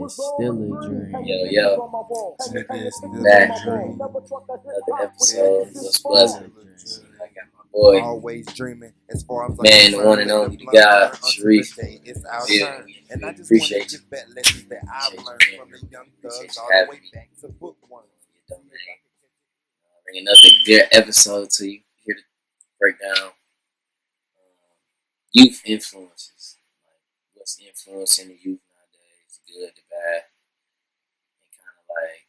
It's still a dream. Yo, It is still back. a dream. Another episode of Wuz Buzz'N. Dream. I got my boy, Always dreaming as far as man, the one and only, the guy, Sharif. It's our Yeah, turn. And I just appreciate want to you. give back lessons that I've Appreciate learned you, from man. the young Appreciate thugs you all the having way me. back to bookworm. Bring another good episode to you. Here to break down youth influences. Like what's influencing the youth nowadays, the good, the bad, and kind of like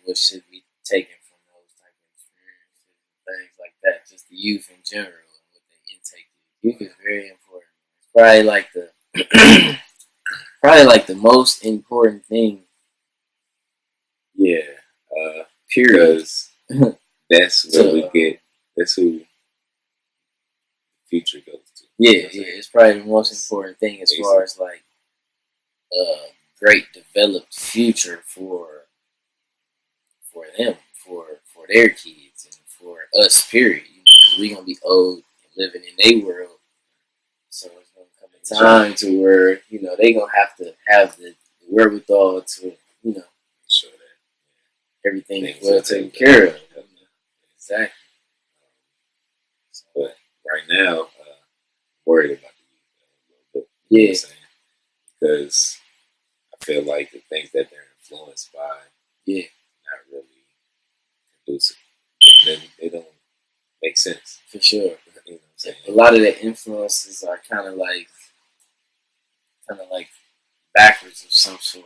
what should be taken from those type of experiences and things like that. Just the youth in general and what they intake. Youth is very important. It's probably like the probably like the most important thing. Yeah, Period. because that's So, where we get. That's who the future goes to. Yeah, it's probably the most important thing as far as like a great developed future for them, for their kids, and for us. Period. We gonna be old and living in their world, so it's gonna come a time to where they gonna have to have the wherewithal to Sure that everything is things well are taken care of. Exactly. But right now, worried about the youth a little bit. Yeah. You know what I'm saying? Because I feel like the things that they're influenced by, Yeah, not really conducive. They don't make sense. for sure. You know what I'm saying? A lot of the influences are kind of like backwards of some sort.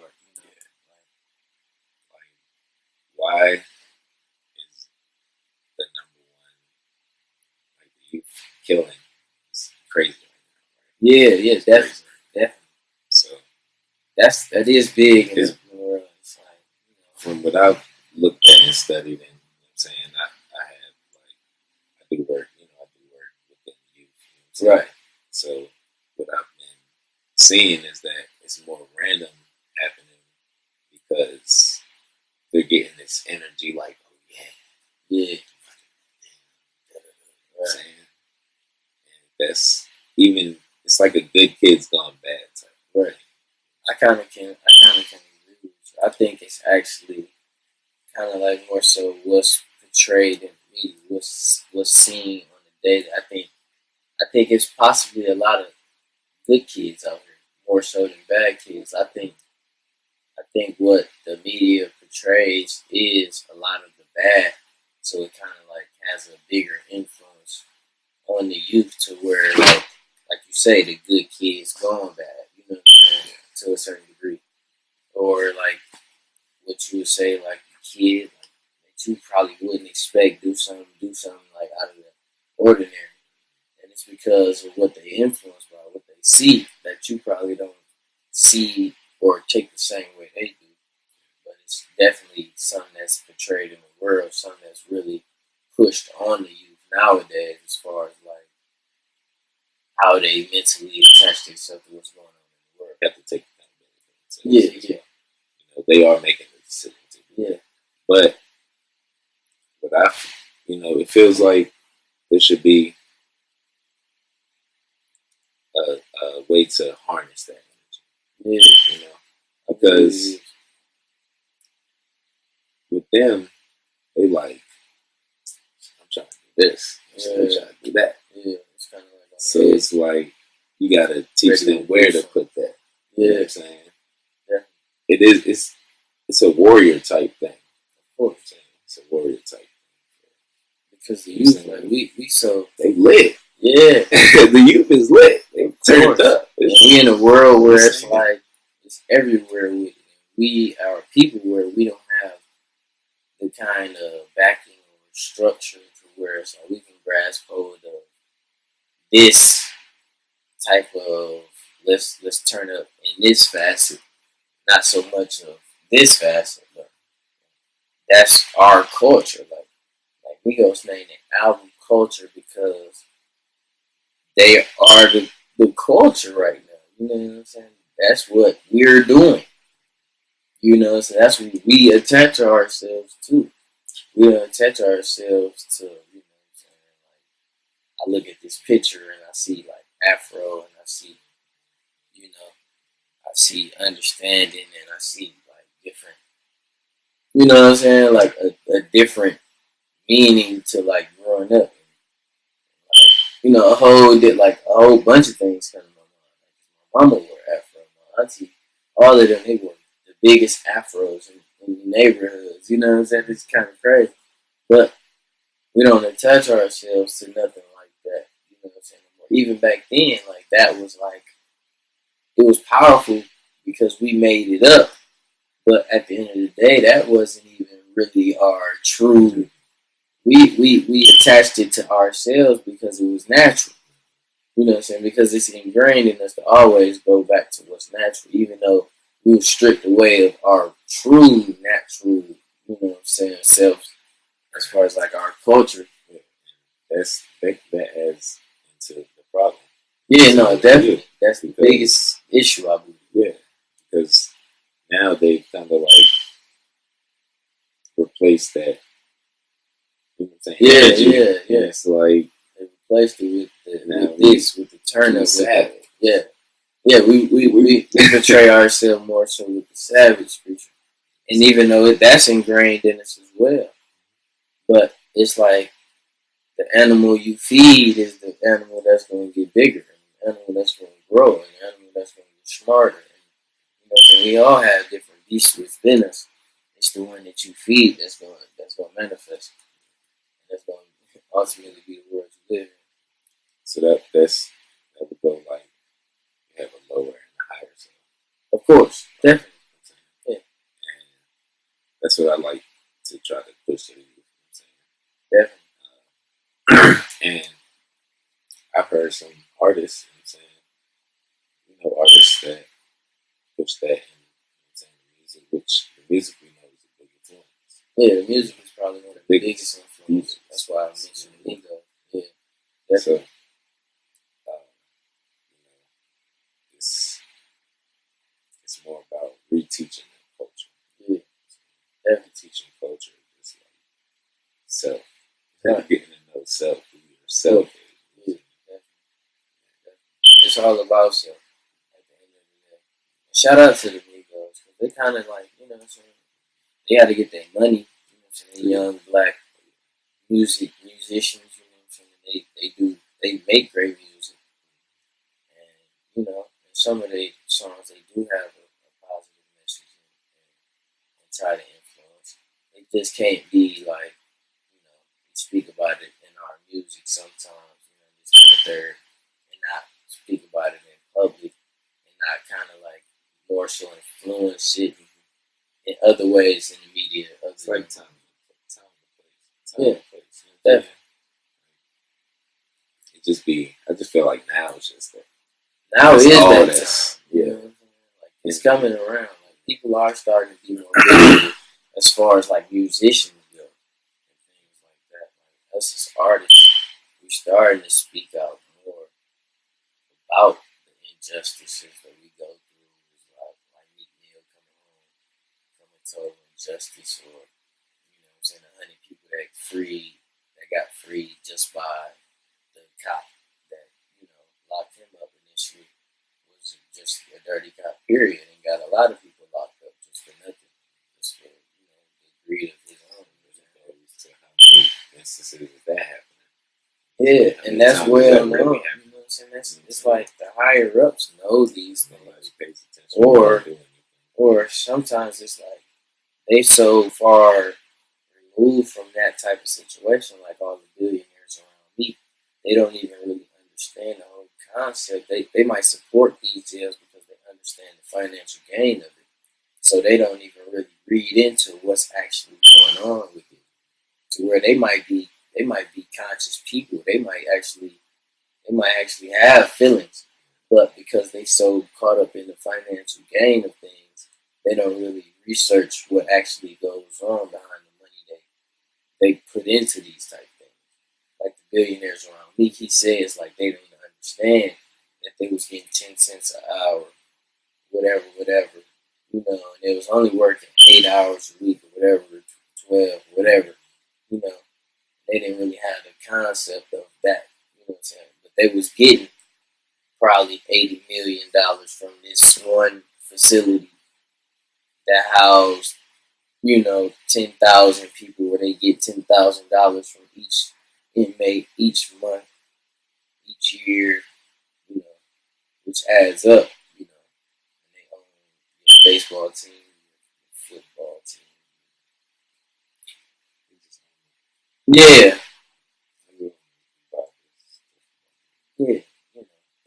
Like, why is the number one, like the youth killing is crazy right now, right? Yeah, definitely. So That is big in It's- the world. It's like, from what I've looked at and studied, and you know what I'm saying, I have like I do work within the youth. You know what I'm saying? right. So what I've been seeing is that it's more random happening because they're getting this energy like, oh yeah, Yeah, you know what I'm saying? And that's even it's like a good kid's gone bad type. right. I kind of can agree with you. I think it's actually kind of like more so what's portrayed in media, what's seen on the daily. I think it's possibly a lot of good kids out here more so than bad kids. I think what the media portrays is a lot of the bad, so it kind of like has a bigger influence on the youth to where like you say, the good kids going bad. You know what I'm saying? To a certain degree, or like what you would say, like a kid like, that you probably wouldn't expect do something like out of the ordinary, and it's because of what they influenced by, what they see that you probably don't see or take the same way they do. But it's definitely something that's portrayed in the world, something that's really pushed on the youth nowadays, as far as like how they mentally attach themselves to what's going on in the world. You have to take accountability. Yeah. You know, they are making the decision to do Yeah. that. But it feels like there should be a way to harness that energy. Yeah. Because with them, they like, I'm trying to do this, I'm trying to do that. Yeah. It's kind of like So it's like you gotta teach them where to put that. You know what I'm saying? Yeah. It is. It's a warrior type thing. Of course. It's a warrior type thing. Because the youth, like we so they lit. Yeah. The youth is lit. They turned up. We in a world where it's like it's everywhere. We are people where we don't have the kind of backing or structure to where it's like we can grasp hold of this type of let's turn up in this facet, not so much of this facet, but that's our culture. Like Migos named it album culture because they are the culture right now. You know what I'm saying? That's what we're doing. You know, so that's what we attach ourselves to. We don't attach ourselves to, you know what I'm saying? Like, I look at this picture and I see like Afro and I see see understanding, and I see like different, you know what I'm saying, like a different meaning to like growing up. Like, you know, a whole bunch of things come to my mind. Like, my mama wore afro, my auntie, all of them, they wore the biggest afros in the neighborhoods. You know what I'm saying? It's kind of crazy, but we don't attach ourselves to nothing like that. You know what I'm saying? Even back then, like that was like it was powerful because we made it up. But at the end of the day, that wasn't even really our true. We attached it to ourselves because it was natural. You know what I'm saying? Because it's ingrained in us to always go back to what's natural, even though we were stripped away of our true natural, you know what I'm saying, self as far as like our culture. Yeah. That adds into the problem. Yeah, no, definitely. That's the biggest issue, I believe. Yeah, because now they've kind of like replaced that. You know what I'm saying? Yeah. It's like they replaced it with the turn up. Yeah. We portray ourselves more so with the savage creature, and even though that's ingrained in us as well, but it's like the animal you feed is the animal that's going to get bigger, and the animal that's going to grow, and the animal that's going to get smarter. And, you know, so we all have different beasts within us. It's the one that you feed that's going to manifest. That's going to ultimately be the world you live in. So that would go like you have a lower and a higher self. Of course, definitely. Yeah. And that's what I like to try to push to the youth. Definitely. And I've heard some artists, artists that push that in the music, which the music we know is a big influence. Yeah, the music is probably one of the biggest influences. That's why I mentioned the ego. Yeah, definitely. So, it's more about reteaching the culture. Yeah, definitely teaching culture is like self. Getting to know self, who yourself is. Yeah. It's all about self at the end of the day. Shout out to the Migos, because they kind of like, you know what I'm saying, they got to get their money, you know what I'm saying, they young black musicians, you know what I'm saying, they make great music, and, you know, some of their songs, they do have a positive message and try to influence. It just can't be like, you know, we speak about it in our music sometimes, you know, just in the third, and not speak about it in public, and not kind of like more so influence it in other ways in the media. It's like time and place. Yeah, definitely. I just feel like now it's just that. Now it is that time. Yeah. You know, like, it's coming around. Like, people are starting to be more visible as far as like musicians go and things like that. Like, us as artists, we're starting to speak out more about the injustices that we go through. Like Meek Mill coming home from a total injustice, or you know, what I'm saying 100 people that got freed just by the cop that locked him up initially was just a dirty cop, period, and got a lot of people locked up just for nothing, just for the greed of his own. To how many instances of that happening? Yeah, and that's well known. You know what I'm saying? It's like the higher ups know these things, or sometimes it's like they so far removed from that type of situation, like all the billionaires around me, they don't even really understand the whole concept. They might support these jails because they understand the financial gain of it, so they don't even really read into what's actually going on with it, to where they might be conscious people. They might actually have feelings, but because they so caught up in the financial gain of things, they don't really research what actually goes on behind the money they put into these type things. Like the billionaires around me, he says like they don't even understand that they was getting 10 cents an hour, whatever, and they was only working 8 hours a week or whatever, 12, whatever, they didn't really have the concept of that, you know what I'm saying? But they was getting probably $80 million from this one facility that housed, 10,000 people, where they get $10,000 from each inmate each month, each year, which adds up, and they own your baseball team, your football team. Yeah. Yeah,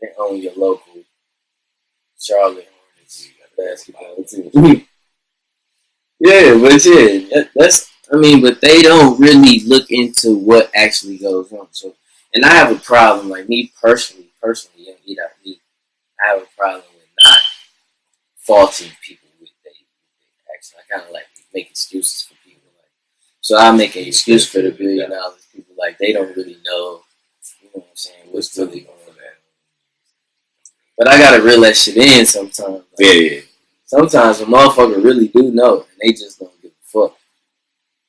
they own your local Charlotte Hornets basketball team. Yeah, but they don't really look into what actually goes on. So, and I have a problem, like me personally, Young EDot, I have a problem with not faulting people with their action. I kind of like make excuses for people. Like, so I make an excuse for the $1 billion people. Like, they don't really know, what I'm saying, what's really going on. But I gotta reel that shit in sometimes. Like, yeah. Sometimes a motherfucker really do know, and they just don't give a fuck.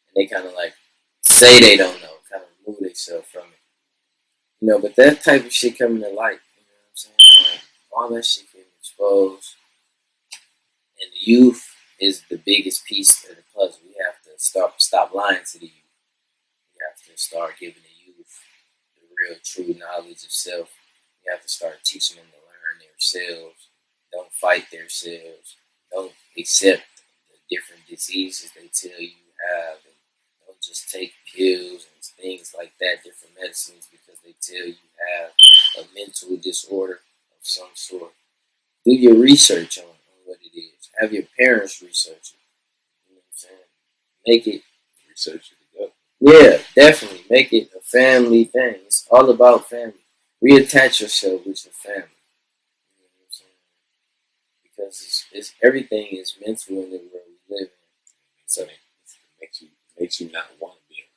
And they kind of like say they don't know, kind of remove themselves from it. But that type of shit coming to light, you know what I'm saying? Like, all that shit getting exposed. And the youth is the biggest piece of the puzzle. We have to stop lying to the youth. We have to start giving the youth the real, true knowledge of self. We have to start teaching them to learn themselves. Don't fight themselves. Don't accept the different diseases they tell you have. And don't just take pills and things like that, different medicines, because they tell you have a mental disorder of some sort. Do your research on what it is. Have your parents research it. You know what I'm saying? Make it research it together. Yeah, definitely. Make it a family thing. It's all about family. Reattach yourself with your family. You know what I'm saying? Because it's everything is mental in the world we live in. So it makes you not want to be around.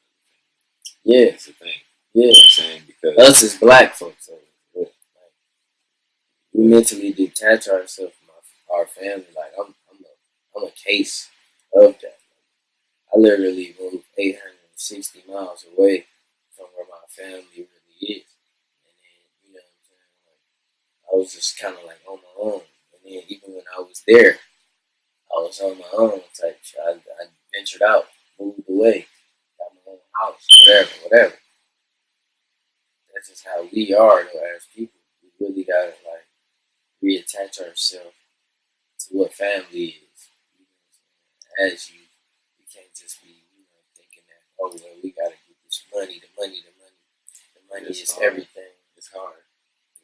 Yeah. That's the thing. Yeah. You know what I'm saying? Because us as black folks, we mentally detach ourselves from our family. Like, I'm a case of that. I literally moved 860 miles away from where my family really is. And then, you know what I'm saying? Like, I was just kind of like on my own. And then even when I was there, I was on my own type shit. I ventured out, moved away, got my own house, whatever. That's just how we are, though, as people. We really gotta, like, reattach ourselves to what family is. You know, as you can't just be, thinking that, oh, well, we gotta get this money. The money is hard. Everything. It's hard.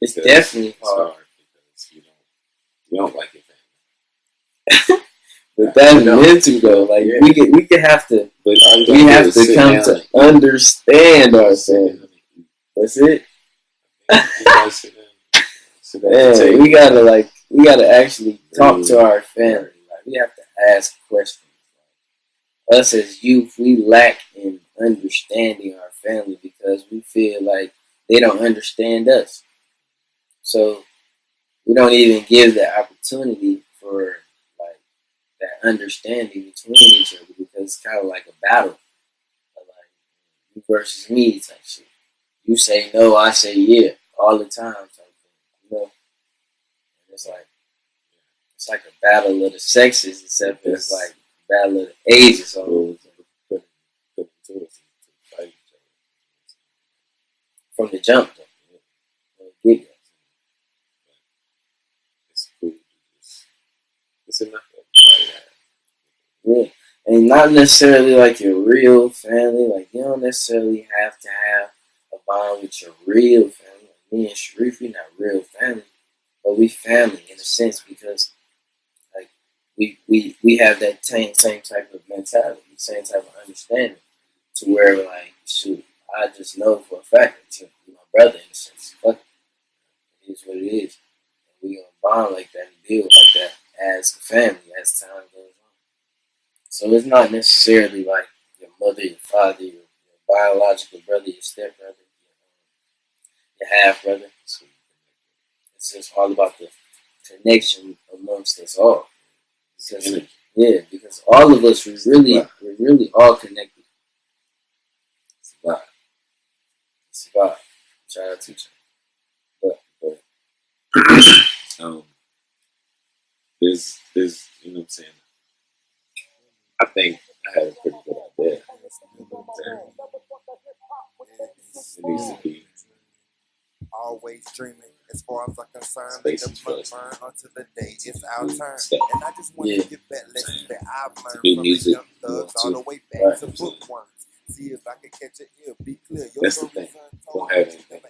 It's definitely hard. Because you don't like your family. But that's mental though. Like, we could have to. But we have to come to understand our family. That's it. Man, we gotta actually talk to our family. Like, we have to ask questions. Like, us as youth, we lack in understanding our family because we feel like they don't understand us. So we don't even give the opportunity for, like, that understanding between each other, because it's kind of like a battle, like you versus me type shit. You say no, I say yeah, all the time type thing, And it's like a battle of the sexes, except it's like a battle of the ages almost. From the jump, though. It's cool. It's enough. Yeah, and not necessarily like your real family. Like, you don't necessarily have to have a bond with your real family. Like me and Sharif, we not real family, but we family in a sense, because like we have that same type of mentality, same type of understanding, to where, like, shoot, I just know for a fact that you're my brother in a sense. Fuck it is what it is. And we gonna bond like that and deal like that as a family as time goes on. So it's not necessarily like your mother, your father, your biological brother, your stepbrother, your half brother. It's just all about the connection amongst us all. Because all of us, we're really all connected. It's a vibe. Shout out to you. But there's, you know what I'm saying? I think I had a pretty good idea. It needs to be always dreaming. As far as I'm concerned, Space let is the month first. burn until the day it's our turn. Stuff. And I just want Yeah. to give back lessons that I've To learned do from music, the young you thugs want all to. the way back Right. to bookworms. See if I can catch an ear, be clear. Your That's the story's thing. untold, Don't have but you anything. never